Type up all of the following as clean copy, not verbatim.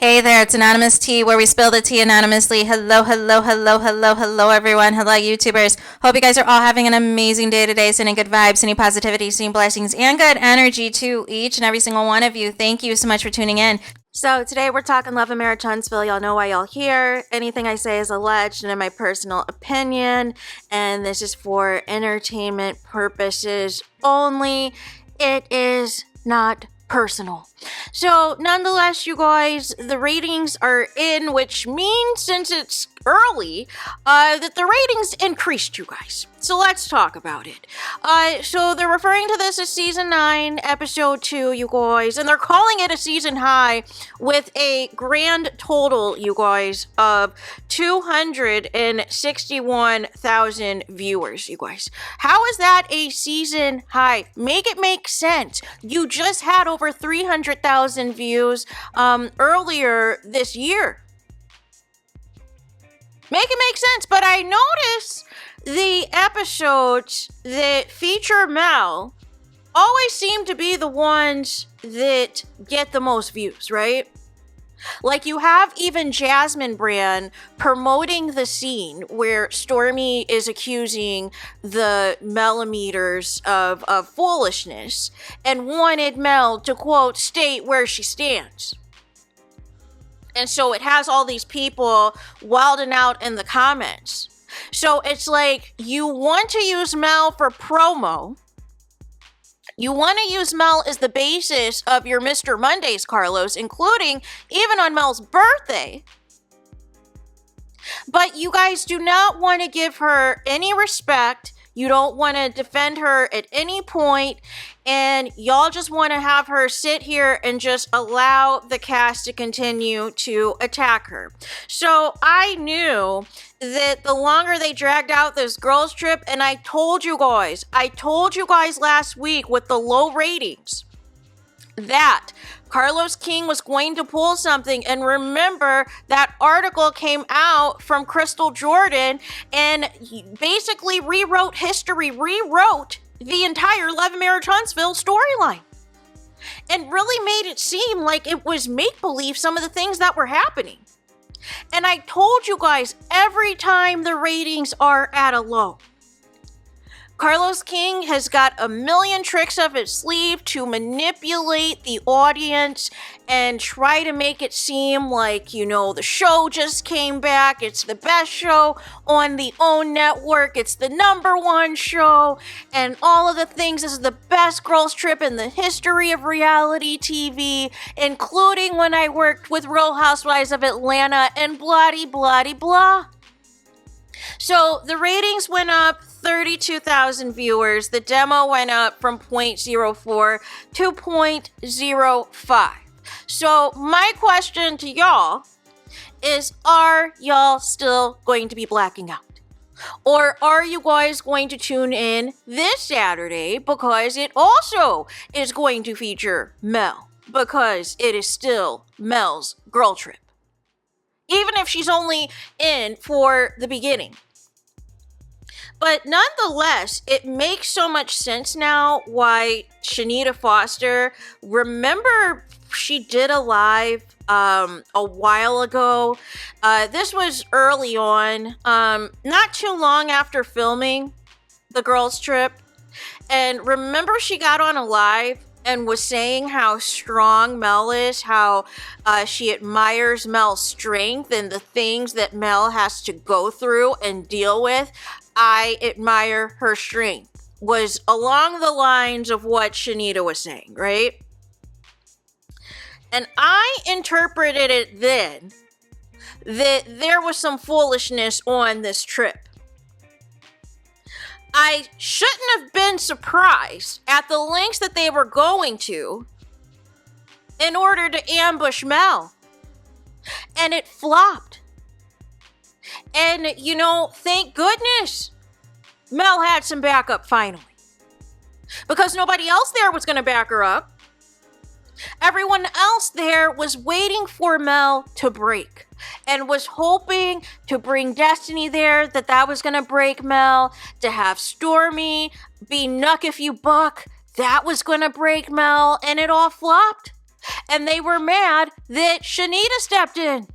Hey there, it's Anonymous Tea, where we spill the tea anonymously. Hello, hello, hello, hello, hello, everyone. Hello, YouTubers. Hope you guys are all having an amazing day today, sending good vibes, sending positivity, sending blessings, and good energy to each and every single one of you. Thank you so much for tuning in. So today we're talking Love and Marriage Huntsville. Y'all know why y'all here. Anything I say is alleged and in my personal opinion, and this is for entertainment purposes only. It is not personal. So nonetheless, you guys, the ratings are in, which means since it's early, that the ratings increased, you guys. So let's talk about it. So they're referring to this as season 9, episode 2, you guys, and they're calling it a season high with a grand total, you guys, of 261,000 viewers, you guys. How is that a season high? Make it make sense. You just had over 300,000 views earlier this year. Make it make sense. But I notice the episodes that feature Mel always seem to be the ones that get the most views, right? Like you have even Jasmine Brand promoting the scene where STORMI is accusing the millimeters of foolishness and wanted Mel to, quote, state where she stands. And so it has all these people wilding out in the comments. So it's like you want to use Mel for promo. You want to use Mel as the basis of your Mr. Mondays, Carlos, including even on Mel's birthday. But you guys do not want to give her any respect. You don't want to defend her at any point, and y'all just want to have her sit here and just allow the cast to continue to attack her. So I knew that the longer they dragged out this girls trip, and I told you guys last week with the low ratings that Carlos King was going to pull something. And remember, that article came out from Crystal Jordan and basically rewrote history, rewrote the entire Love and Marriage Huntsville storyline, and really made it seem like it was make-believe, some of the things that were happening. And I told you guys, every time the ratings are at a low, Carlos King has got a million tricks up his sleeve to manipulate the audience and try to make it seem like, you know, the show just came back. It's the best show on the OWN network. It's the #1 show and all of the things. This is the best girls trip in the history of reality TV, including when I worked with Real Housewives of Atlanta and blah. So the ratings went up 32,000 viewers. The demo went up from 0.04 to 0.05. So my question to y'all is, are y'all still going to be blacking out? Or are you guys going to tune in this Saturday because it also is going to feature Mel, because it is still Mel's girl trip, even if she's only in for the beginning? But nonetheless, it makes so much sense now why Shanita Foster, remember she did a live a while ago. This was early on, not too long after filming the girls trip. And remember she got on a live and was saying how strong Mel is, how she admires Mel's strength and the things that Mel has to go through and deal with. I admire her strength, was along the lines of what Shanita was saying, right? And I interpreted it then that there was some foolishness on this trip. I shouldn't have been surprised at the lengths that they were going to in order to ambush Mel. And it flopped. And, you know, thank goodness Mel had some backup finally, because nobody else there was going to back her up. Everyone else there was waiting for Mel to break and was hoping to bring Destiny there, that was going to break Mel, to have STORMI be Nuck If You Buck, that was going to break Mel, and it all flopped. And they were mad that Shanita stepped in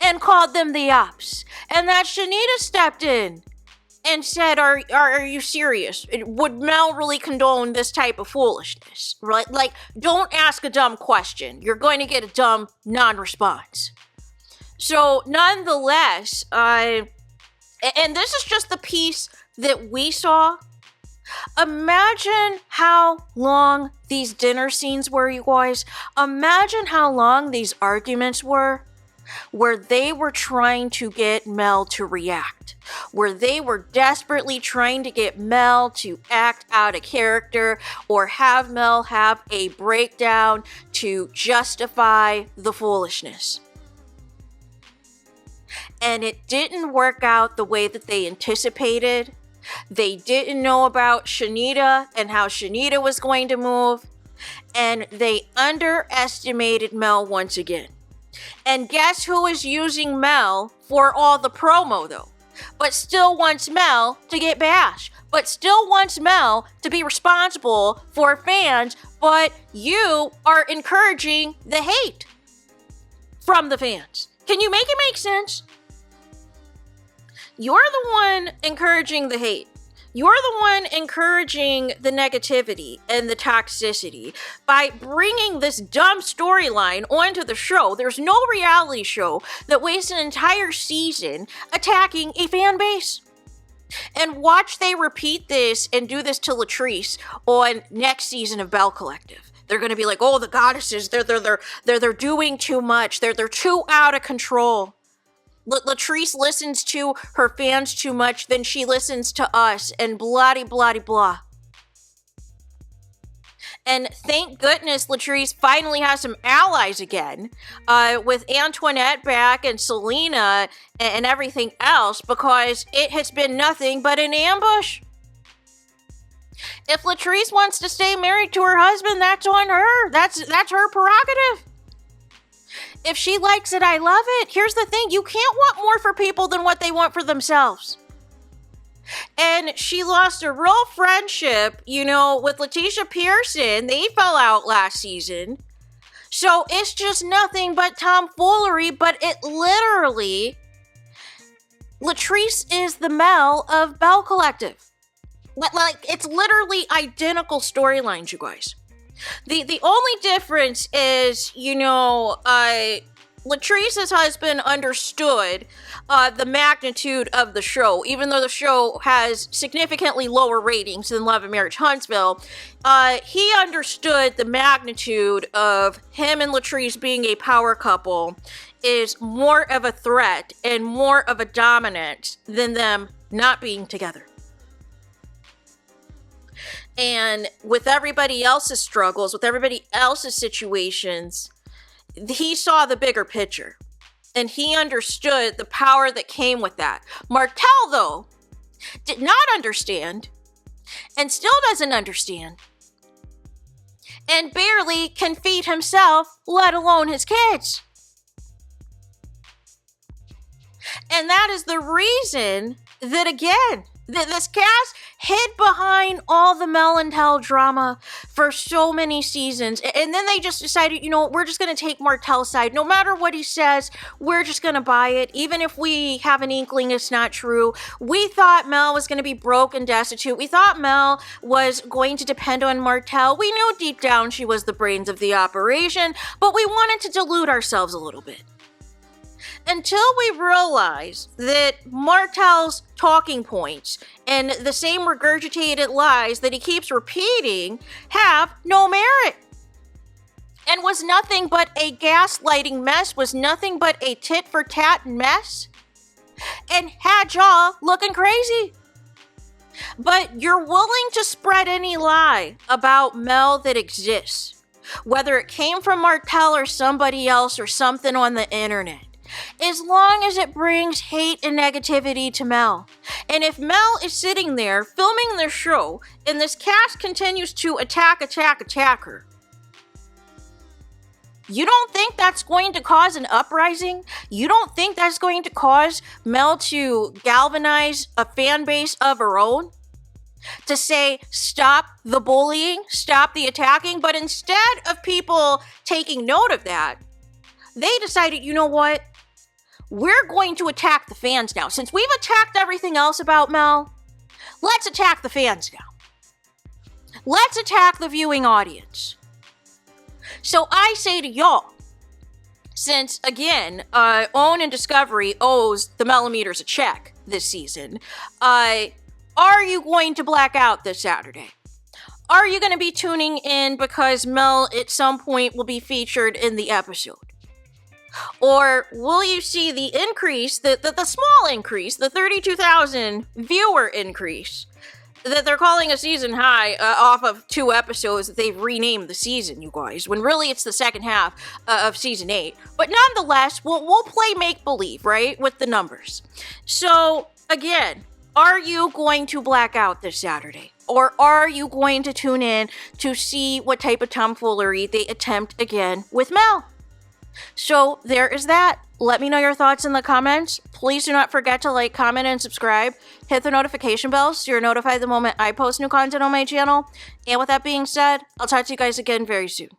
and called them the ops. And that Shanita stepped in and said, are you serious? Would Mel really condone this type of foolishness? Right? Like, don't ask a dumb question. You're going to get a dumb non-response. So, nonetheless, and this is just the piece that we saw. Imagine how long these dinner scenes were, you guys. Imagine how long these arguments were, where they were trying to get Mel to react, where they were desperately trying to get Mel to act out of character or have Mel have a breakdown to justify the foolishness. And it didn't work out the way that they anticipated. They didn't know about Shanita and how Shanita was going to move. And they underestimated Mel once again. And guess who is using Mel for all the promo, though? But still wants Mel to get bashed. But still wants Mel to be responsible for fans. But you are encouraging the hate from the fans. Can you make it make sense? You're the one encouraging the hate. You're the one encouraging the negativity and the toxicity by bringing this dumb storyline onto the show. There's no reality show that wastes an entire season attacking a fan base. And watch they repeat this and do this to Latrice on next season of Bell Collective. They're going to be like, oh, the goddesses, they're doing too much. They're too out of control. Latrice listens to her fans too much, then she listens to us, and blah. And thank goodness Latrice finally has some allies again, with Antoinette back and Selena and everything else, because it has been nothing but an ambush. If Latrice wants to stay married to her husband, that's on her. That's her prerogative. If she likes it, I love it. Here's the thing. You can't want more for people than what they want for themselves. And she lost a real friendship, with Letitia Pearson. They fell out last season. So it's just nothing but tomfoolery, but it literally... Latrice is the Mel of Bell Collective. Like, it's literally identical storylines, you guys. The only difference is, Latrice's husband understood the magnitude of the show. Even though the show has significantly lower ratings than Love and Marriage Huntsville, he understood the magnitude of him and Latrice being a power couple is more of a threat and more of a dominance than them not being together. And with everybody else's struggles, with everybody else's situations, he saw the bigger picture. And he understood the power that came with that. Martell, though, did not understand and still doesn't understand. And barely can feed himself, let alone his kids. And that is the reason that, again, this cast hid behind all the Mel and Tel drama for so many seasons. And then they just decided, we're just going to take Martell's side. No matter what he says, we're just going to buy it. Even if we have an inkling it's not true. We thought Mel was going to be broke and destitute. We thought Mel was going to depend on Martell. We knew deep down she was the brains of the operation, but we wanted to delude ourselves a little bit. Until we realize that Martell's talking points and the same regurgitated lies that he keeps repeating have no merit. And was nothing but a gaslighting mess, was nothing but a tit-for-tat mess, and had y'all looking crazy. But you're willing to spread any lie about Mel that exists, whether it came from Martell or somebody else or something on the internet, as long as it brings hate and negativity to Mel. And if Mel is sitting there filming their show and this cast continues to attack her, you don't think that's going to cause an uprising? You don't think that's going to cause Mel to galvanize a fan base of her own? to say, stop the bullying, stop the attacking. But instead of people taking note of that, they decided, you know what? We're going to attack the fans now. Since we've attacked everything else about Mel, let's attack the fans now. Let's attack the viewing audience. So I say to y'all, since, again, OWN and Discovery owes the Millimeters a check this season, are you going to black out this Saturday? Are you going to be tuning in because Mel at some point will be featured in the episode? Or will you see the increase, the small increase, the 32,000 viewer increase that they're calling a season high off of 2 episodes that they've renamed the season, you guys, when really it's the second half of season 8. But nonetheless, we'll play make-believe, right, with the numbers. So, again, are you going to black out this Saturday? Or are you going to tune in to see what type of tomfoolery they attempt again with Mel? So, there is that. Let me know your thoughts in the comments. Please do not forget to like, comment, and subscribe. Hit the notification bell so you're notified the moment I post new content on my channel. And with that being said, I'll talk to you guys again very soon.